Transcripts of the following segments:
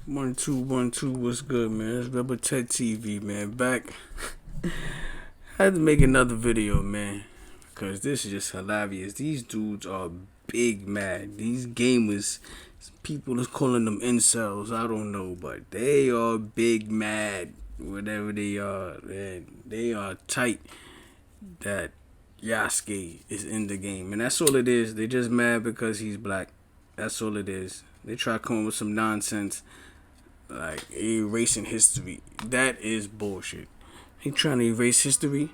1 2 1 2. What's good, man? It's Rebel Ted TV, man. Back. I had to make another video, man, because this is just hilarious. These dudes are big mad. These gamers, people is calling them incels. I don't know, but they are big mad. Whatever they are, man, they are tight that Yasuke is in the game, and that's all it is. They just mad because he's black. That's all it is. They try to come up with some nonsense like erasing history. That is bullshit. He trying to erase history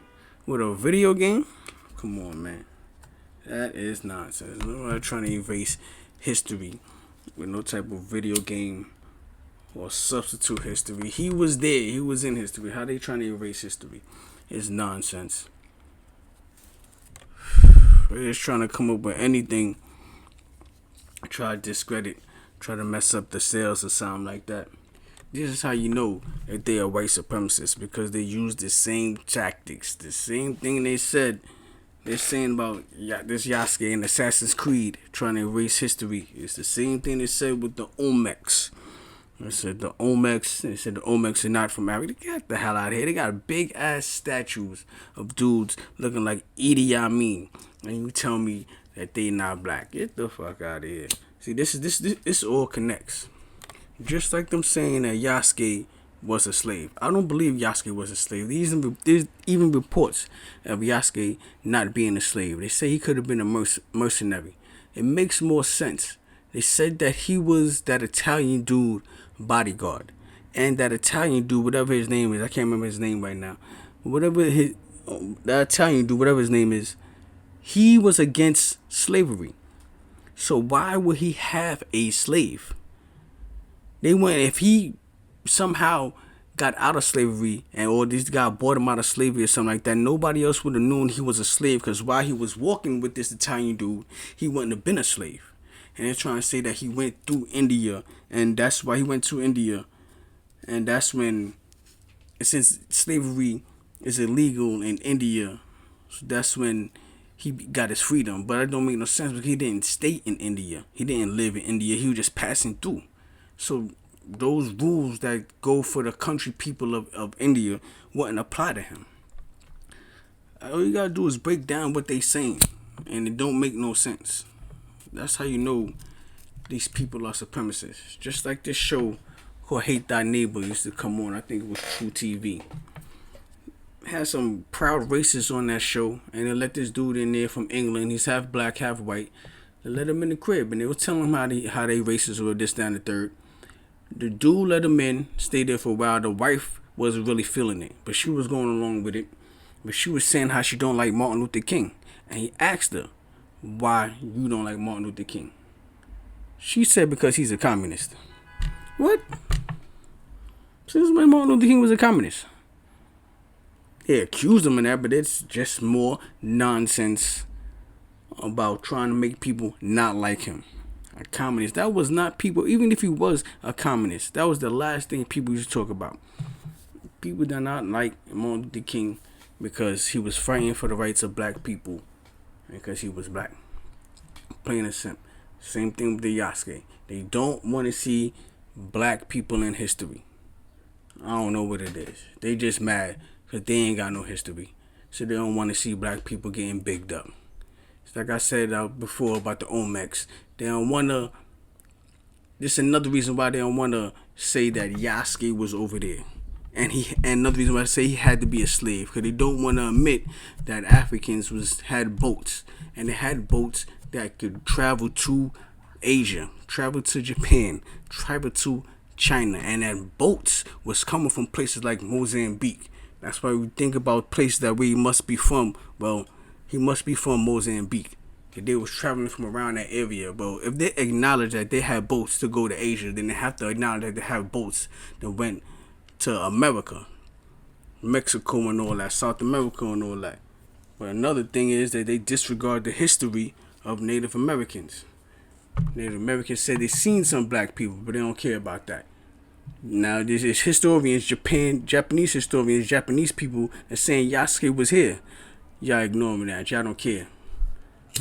with a video game? Come on, man. That is nonsense. Nobody trying to erase history with no type of video game or substitute history. He was there. He was in history. How they trying to erase history? It's nonsense. They're just trying to come up with anything. Try to discredit. Try to mess up the sales or something like that. This is how you know that they are white supremacists, because they use the same tactics, the same thing they said. They're saying about this Yasuke and Assassin's Creed trying to erase history. It's the same thing they said with the Olmecs. They said the Olmecs are not from Africa. Get the hell out of here. They got big ass statues of dudes looking like Idi Amin, and you tell me that they not black. Get the fuck out of here. See, this all connects. Just like them saying that Yasuke was a slave. I don't believe Yasuke was a slave. There's even reports of Yasuke not being a slave. They say he could have been a mercenary. It makes more sense. They said that he was that Italian dude bodyguard. And that Italian dude, whatever his name is, I can't remember his name right now. That Italian dude, whatever his name is, he was against slavery. So why would he have a slave? If he somehow got out of slavery or this guy bought him out of slavery or something like that, nobody else would have known he was a slave, because while he was walking with this Italian dude, he wouldn't have been a slave. And they're trying to say that he went through India, and that's why he went to India. And that's when, since slavery is illegal in India, so that's when he got his freedom. But it don't make no sense, because he didn't stay in India. He didn't live in India. He was just passing through. So those rules that go for the country people of India wouldn't apply to him. All you gotta do is break down what they saying, and it don't make no sense. That's how you know these people are supremacists. Just like this show called Hate Thy Neighbor used to come on. I think it was True TV. Had some proud racists on that show, and they let this dude in there from England. He's half black, half white. They let him in the crib, and they were telling him how they racist or this, that, and the third. The dude let him in, stayed there for a while. The wife wasn't really feeling it, but she was going along with it. But she was saying how she don't like Martin Luther King. And he asked her, why you don't like Martin Luther King? She said because he's a communist. What? Since when Martin Luther King was a communist? They accused him of that, but it's just more nonsense about trying to make people not like him. A communist. That was not people. Even if he was a communist, that was the last thing people used to talk about. People did not like Martin Luther King because he was fighting for the rights of black people, because he was black. Plain and simple. Same thing with the Yasuke. They don't want to see black people in history. I don't know what it is. They just mad because they ain't got no history. So they don't want to see black people getting bigged up. It's like I said before about the Olmecs. They don't want to. This is another reason why they don't want to say that Yasuke was over there. And another reason why I say he had to be a slave, because they don't want to admit that Africans had boats, and they had boats that could travel to Asia, travel to Japan, travel to China, and that boats was coming from places like Mozambique. That's why we think about places that we must be from. Well, he must be from Mozambique. They was traveling from around that area. But if they acknowledge that they had boats to go to Asia, then they have to acknowledge that they have boats that went to America, Mexico and all that, South America and all that. But another thing is that they disregard the history of Native Americans. Native Americans said they seen some black people, but they don't care about that. Now this is historians, Japanese historians, Japanese people are saying Yasuke was here. Y'all ignoring that. Y'all don't care.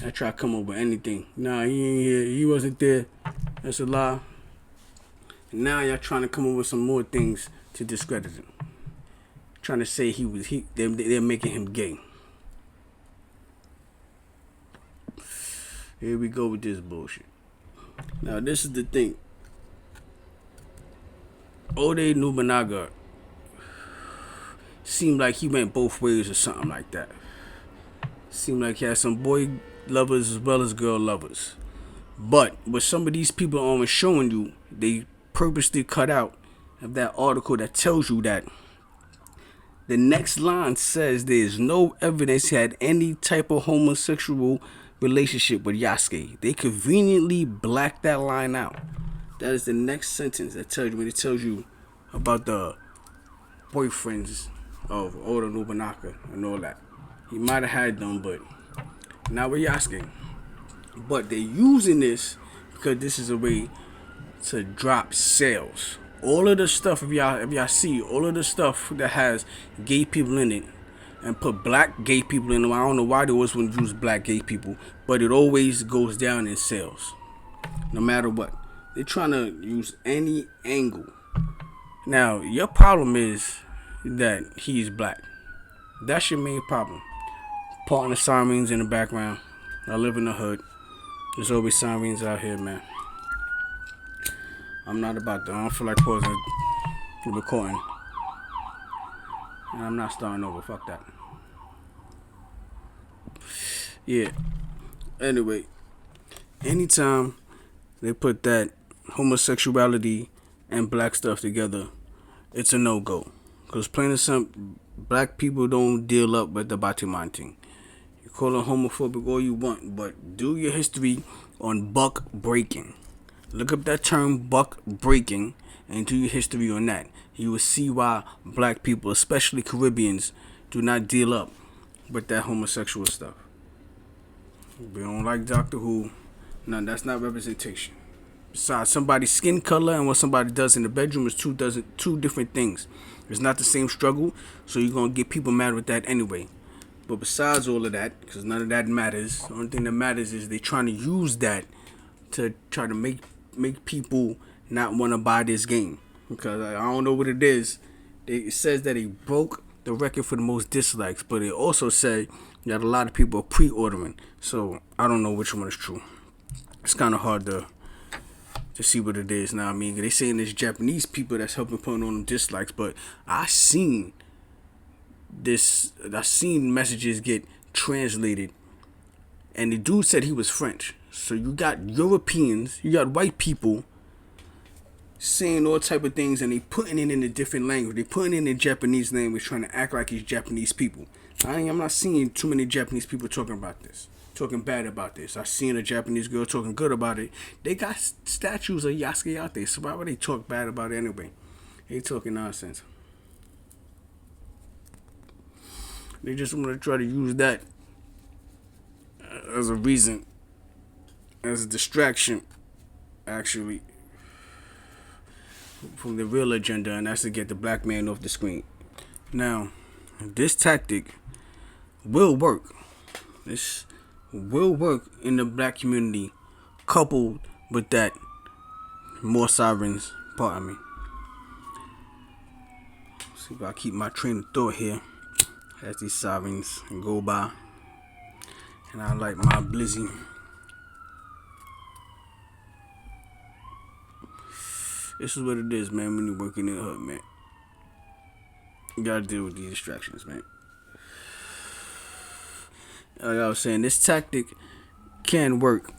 I try to come up with anything. Nah, he ain't here. He wasn't there. That's a lie. Now y'all trying to come up with some more things to discredit him. Trying to say they're making him gay. Here we go with this bullshit. Now this is the thing. Ode Nobunaga seemed like he went both ways or something like that. Seemed like he had some boy lovers as well as girl lovers. But what some of these people are always showing you, they purposely cut out of that article that tells you that the next line says there is no evidence he had any type of homosexual relationship with Yasuke. They conveniently blacked that line out. That is the next sentence that tells you when it tells you about the boyfriends of Oda Nobunaga and all that. He might have had them, but not with Yasuke. But they're using this because this is a way to drop sales. All of the stuff, if y'all see, all of the stuff that has gay people in it and put black gay people in them, I don't know why they always want to use black gay people, but it always goes down in sales. No matter what. They're trying to use any angle. Now, your problem is that he's black. That's your main problem. Partner sirens in the background. I live in the hood. There's always sirens out here, man. I'm not about that. I don't feel like pausing the recording. And I'm not starting over. Fuck that. Yeah. Anyway. Anytime they put that homosexuality and black stuff together, it's a no-go. Because plain and simple, black people don't deal up with the Batiman thing. You call it homophobic all you want, but do your history on buck breaking. Look up that term buck breaking and do your history on that. You will see why black people, especially Caribbeans, do not deal up with that homosexual stuff. We don't like Doctor Who. No, that's not representation. Besides, somebody's skin color and what somebody does in the bedroom is two different things. It's not the same struggle, so you're going to get people mad with that anyway. But besides all of that, because none of that matters, the only thing that matters is they're trying to use that to try to make people not want to buy this game. Because I don't know what it is. It says that he broke the record for the most dislikes, but it also said that a lot of people are pre-ordering. So I don't know which one is true. It's kind of hard to see what it is now. I mean, they saying there's Japanese people that's helping put on them dislikes, but I seen messages get translated, and the dude said he was French. So you got Europeans, you got white people saying all type of things, and they putting it in a different language. They putting it in the Japanese language, trying to act like it's Japanese people. I'm not seeing too many Japanese people talking about this, talking bad about this. I seen a Japanese girl talking good about it. They got statues of Yasuke out there, so why would they talk bad about it anyway? They talking nonsense. They just want to try to use that as a reason, as a distraction, actually, from the real agenda, and that's to get the black man off the screen. Now, this tactic will work. This will work in the black community, coupled with that more sirens part of me. See if I keep my train of thought here as these sirens go by, and I like my blizzy. This is what it is, man, when you're working in the hood, man. You gotta deal with these distractions, man. Like I was saying, this tactic can work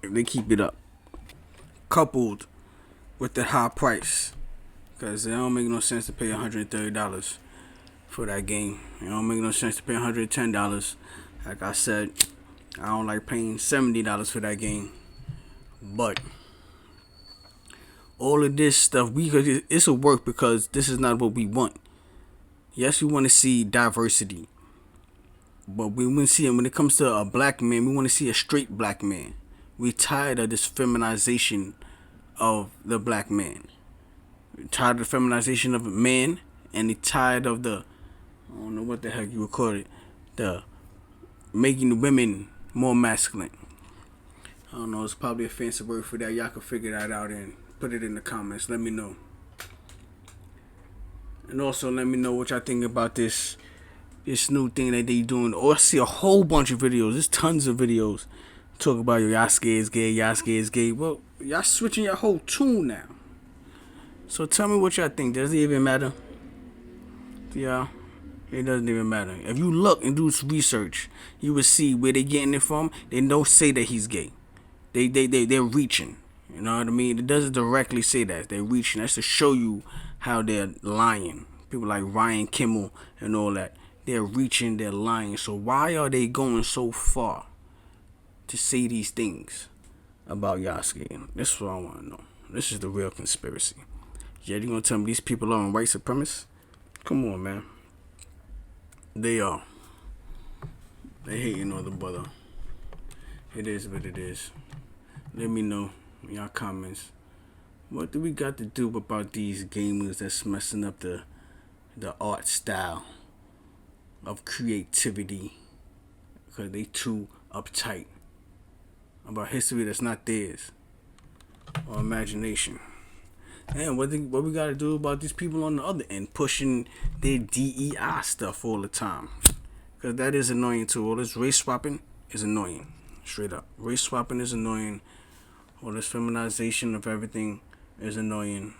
if they keep it up, coupled with the high price, because it don't make no sense to pay $130 for that game. It don't make no sense to pay $110. Like I said, I don't like paying $70 for that game. But all of this stuff, it's a work, because this is not what we want. Yes, we want to see diversity, but we want to see it when it comes to a black man. We want to see a straight black man. We're tired of this feminization of the black man. We're tired of the feminization of a man, and we're tired of the, I don't know what the heck you would call it, the making the women more masculine. I don't know, it's probably a fancy word for that. Y'all can figure that out and Put it in the comments. Let me know. And also let me know what y'all think about this new thing that they doing. Oh, I see a whole bunch of videos. There's tons of videos talk about Yasuke is gay, Yasuke is gay. Well, y'all switching your whole tune now. So tell me what y'all think. Does it even matter? Yeah, it doesn't even matter. If you look and do research, you will see where they getting it from. They don't say that he's gay. They're reaching. You know what I mean? It doesn't directly say that. They're reaching. That's to show you how they're lying. People like Ryan Kimmel and all that. They're reaching, they're lying. So why are they going so far to say these things about Yasuke? This is what I want to know. This is the real conspiracy. Yeah, you gonna tell me these people are on white supremacists? Come on, man. They are. They hating on the brother. It is what it is. Let me know in y'all comments. What do we got to do about these gamers that's messing up the art style of creativity because they too uptight about history that's not theirs or imagination? And what we gotta do about these people on the other end pushing their DEI stuff all the time? Because that is annoying too. All this race swapping is annoying. Straight up. Race swapping is annoying. All this feminization of everything is annoying.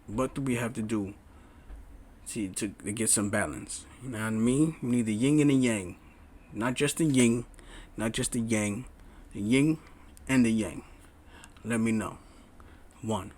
What do we have to do to get some balance? You know what I mean? We need the yin and the yang. Not just the yin, not just the yang. The yin and the yang. Let me know. 1.